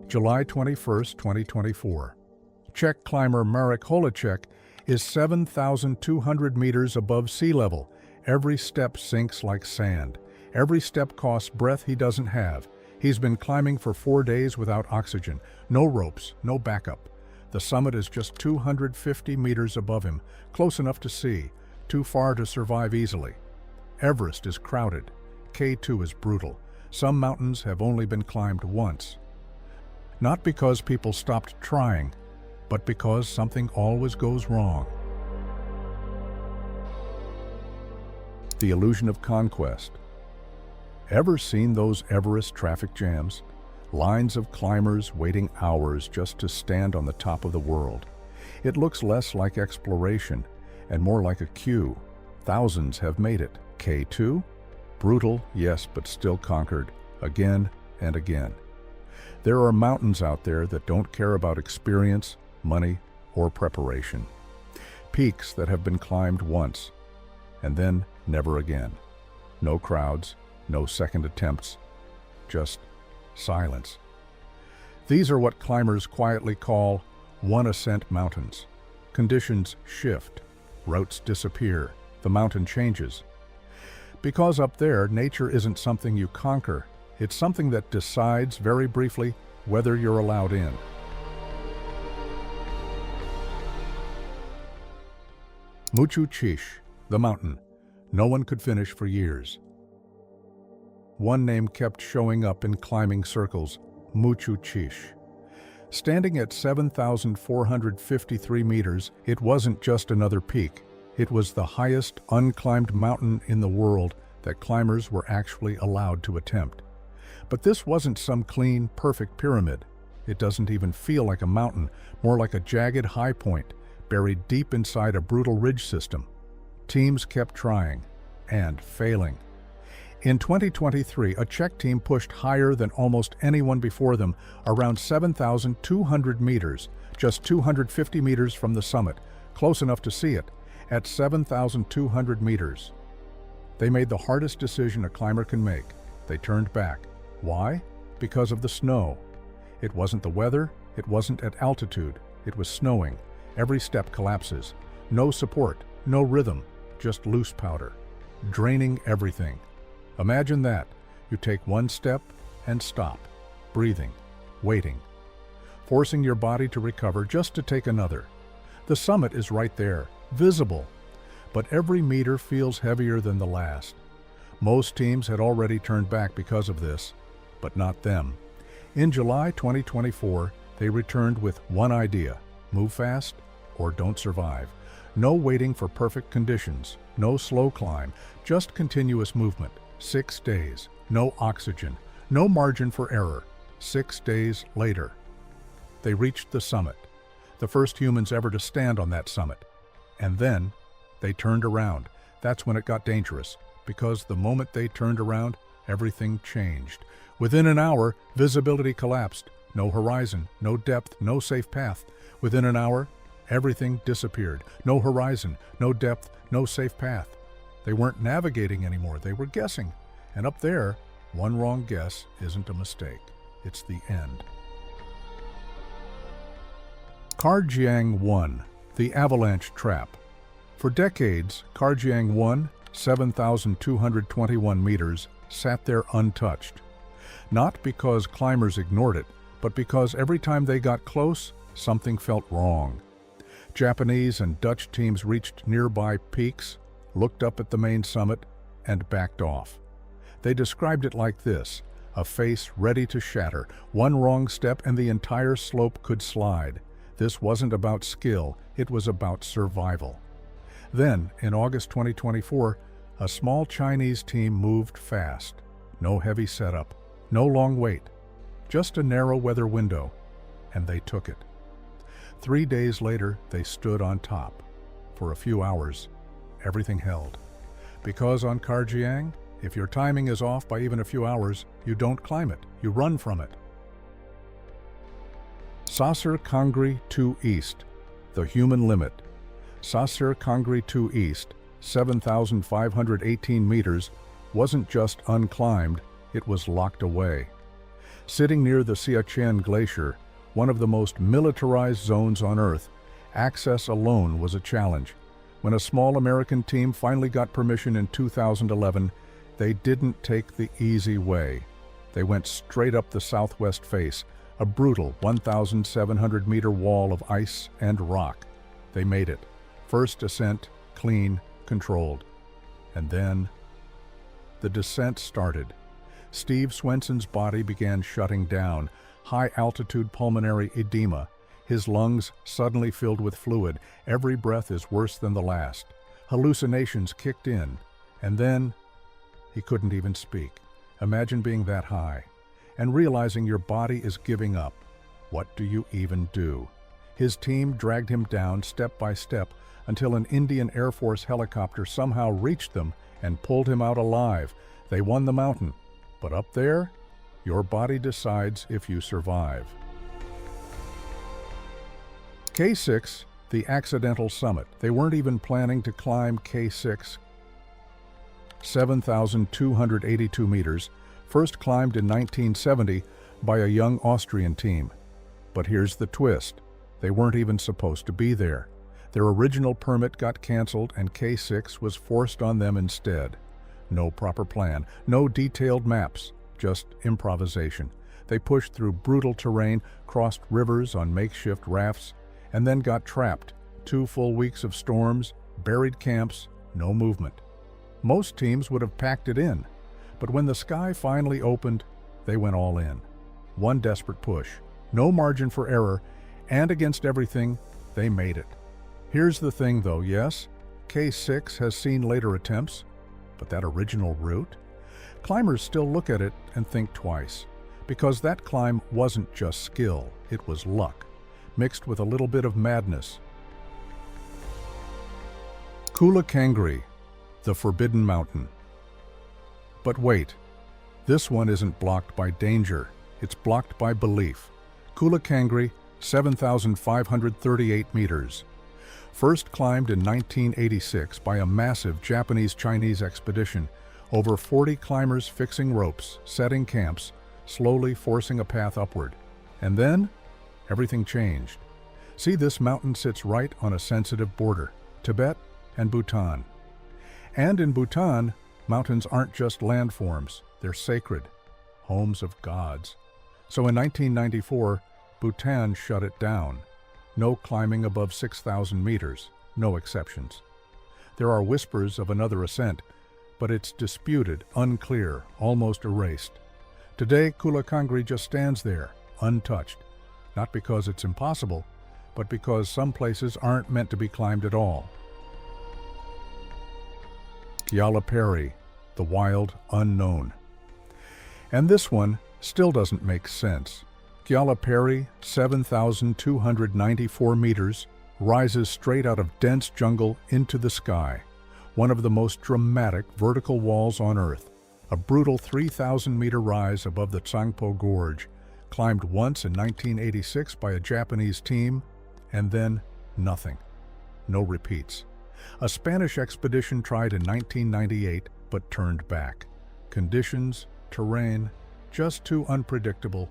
July 21, 2024. Czech climber Marek Holeček is 7,200 meters above sea level. Every step sinks like sand. Every step costs breath he doesn't have. He's been climbing for 4 days without oxygen, no ropes, no backup. The summit is just 250 meters above him, close enough to see, too far to survive easily. Everest is crowded. K2 is brutal. Some mountains have only been climbed once. Not because people stopped trying, but because something always goes wrong. The illusion of conquest. Ever seen those Everest traffic jams? Lines of climbers waiting hours just to stand on the top of the world. It looks less like exploration and more like a queue. Thousands have made it. K2? Brutal, yes, but still conquered, again and again. There are mountains out there that don't care about experience, money, or preparation. Peaks that have been climbed once, and then never again. No crowds, no second attempts, just silence. These are what climbers quietly call one-ascent mountains. Conditions shift, routes disappear, the mountain changes. Because up there, nature isn't something you conquer, it's something that decides very briefly whether you're allowed in. Muchu Cish, the mountain. No one could finish for years. One name kept showing up in climbing circles, Muchu Cish. Standing at 7,453 meters, it wasn't just another peak. It was the highest unclimbed mountain in the world that climbers were actually allowed to attempt. But this wasn't some clean, perfect pyramid. It doesn't even feel like a mountain, more like a jagged high point, buried deep inside a brutal ridge system. Teams kept trying and failing. In 2023, a Czech team pushed higher than almost anyone before them, around 7,200 meters, just 250 meters from the summit, close enough to see it, at 7,200 meters. They made the hardest decision a climber can make. They turned back. Why? Because of the snow. It wasn't the weather, it wasn't at altitude, it was snowing. Every step collapses. No support, no rhythm, just loose powder, draining everything. Imagine that. You take one step and stop, breathing, waiting, forcing your body to recover just to take another. The summit is right there, visible, but every meter feels heavier than the last. Most teams had already turned back because of this, but not them. In July 2024, they returned with one idea: move fast or don't survive. No waiting for perfect conditions, no slow climb, just continuous movement. 6 days, no oxygen, no margin for error. 6 days later, they reached the summit, the first humans ever to stand on that summit. And then they turned around. That's when it got dangerous, because the moment they turned around, everything changed. Within an hour, visibility collapsed. No horizon, no depth, no safe path. Within an hour, everything disappeared. No horizon, no depth, no safe path. They weren't navigating anymore, they were guessing. And up there, one wrong guess isn't a mistake. It's the end. Karjiang 1, the avalanche trap. For decades, Karjiang 1, 7,221 meters, sat there untouched. Not because climbers ignored it, but because every time they got close, something felt wrong. Japanese and Dutch teams reached nearby peaks, looked up at the main summit, and backed off. They described it like this: a face ready to shatter. One wrong step and the entire slope could slide. This wasn't about skill, it was about survival. Then, in August 2024, a small Chinese team moved fast. No heavy setup, no long wait, just a narrow weather window, and they took it. 3 days later, they stood on top. For a few hours, everything held. Because on Karjiang, if your timing is off by even a few hours, you don't climb it, you run from it. Sasir Kangri 2 East, the human limit. Sasir Kangri 2 East, 7,518 meters, wasn't just unclimbed, it was locked away. Sitting near the Siachen Glacier, one of the most militarized zones on Earth, access alone was a challenge. When a small American team finally got permission in 2011, they didn't take the easy way. They went straight up the southwest face, a brutal 1,700-meter wall of ice and rock. They made it. First ascent, clean, controlled. And then the descent started. Steve Swenson's body began shutting down, high-altitude pulmonary edema. His lungs suddenly filled with fluid. Every breath is worse than the last. Hallucinations kicked in, and then he couldn't even speak. Imagine being that high and realizing your body is giving up. What do you even do? His team dragged him down step by step until an Indian Air Force helicopter somehow reached them and pulled him out alive. They won the mountain. But up there, your body decides if you survive. K6, the accidental summit. They weren't even planning to climb K6, 7,282 meters, first climbed in 1970 by a young Austrian team. But here's the twist. They weren't even supposed to be there. Their original permit got canceled and K6 was forced on them instead. No proper plan, no detailed maps, just improvisation. They pushed through brutal terrain, crossed rivers on makeshift rafts, and then got trapped. 2 full weeks of storms, buried camps, no movement. Most teams would have packed it in, but when the sky finally opened, they went all in. One desperate push, no margin for error, and against everything, they made it. Here's the thing though, yes, K6 has seen later attempts, but that original route? Climbers still look at it and think twice, because that climb wasn't just skill, it was luck, mixed with a little bit of madness. Kulakangri, the Forbidden Mountain. But wait, this one isn't blocked by danger, it's blocked by belief. Kulakangri, 7,538 meters. First climbed in 1986 by a massive Japanese-Chinese expedition, over 40 climbers fixing ropes, setting camps, slowly forcing a path upward. And then, everything changed. See, this mountain sits right on a sensitive border, Tibet and Bhutan. And in Bhutan, mountains aren't just landforms, they're sacred, homes of gods. So in 1994, Bhutan shut it down. No climbing above 6,000 meters, no exceptions. There are whispers of another ascent, but it's disputed, unclear, almost erased. Today, Kulakangri just stands there, untouched, not because it's impossible, but because some places aren't meant to be climbed at all. Gyalapari, the wild unknown. And this one still doesn't make sense. Gyalapari, 7,294 meters, rises straight out of dense jungle into the sky, one of the most dramatic vertical walls on Earth, a brutal 3,000-meter rise above the Tsangpo Gorge, climbed once in 1986 by a Japanese team, and then nothing. No repeats. A Spanish expedition tried in 1998, but turned back. Conditions, terrain, just too unpredictable.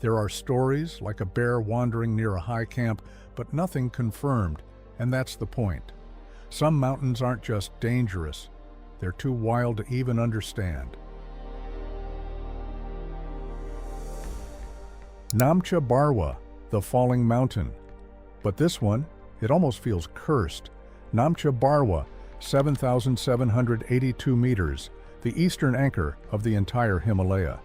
There are stories like a bear wandering near a high camp, but nothing confirmed, and that's the point. Some mountains aren't just dangerous, they're too wild to even understand. Namcha Barwa, the falling mountain. But this one, it almost feels cursed. Namcha Barwa, 7,782 meters, the eastern anchor of the entire Himalaya.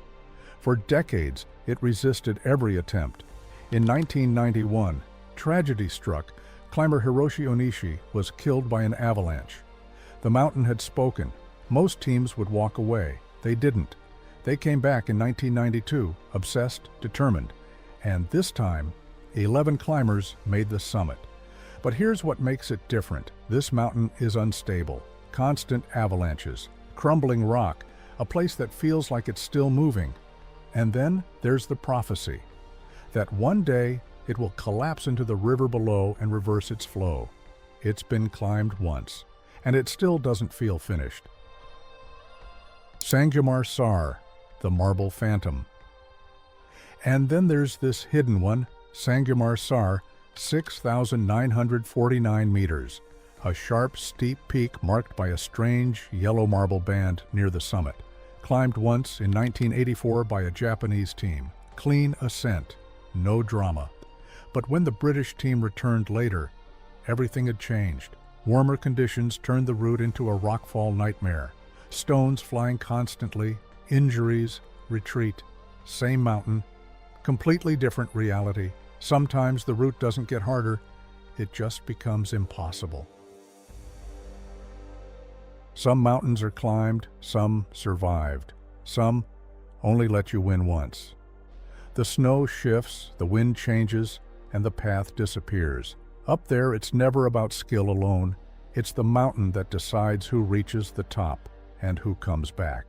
For decades, it resisted every attempt. In 1991, tragedy struck. Climber Hiroshi Onishi was killed by an avalanche. The mountain had spoken. Most teams would walk away. They didn't. They came back in 1992, obsessed, determined. And this time, 11 climbers made the summit. But here's what makes it different. This mountain is unstable. Constant avalanches, crumbling rock, a place that feels like it's still moving. And then there's the prophecy that one day it will collapse into the river below and reverse its flow. It's been climbed once, and it still doesn't feel finished. Sangomar Sar, the Marble Phantom. And then there's this hidden one, Sangomar Sar, 6,949 meters, a sharp, steep peak marked by a strange yellow marble band near the summit. Climbed once in 1984 by a Japanese team. Clean ascent, no drama. But when the British team returned later, everything had changed. Warmer conditions turned the route into a rockfall nightmare. Stones flying constantly, injuries, retreat, same mountain, completely different reality. Sometimes the route doesn't get harder, it just becomes impossible. Some mountains are climbed, some survived, some only let you win once. The snow shifts, the wind changes, and the path disappears. Up there, it's never about skill alone. It's the mountain that decides who reaches the top and who comes back.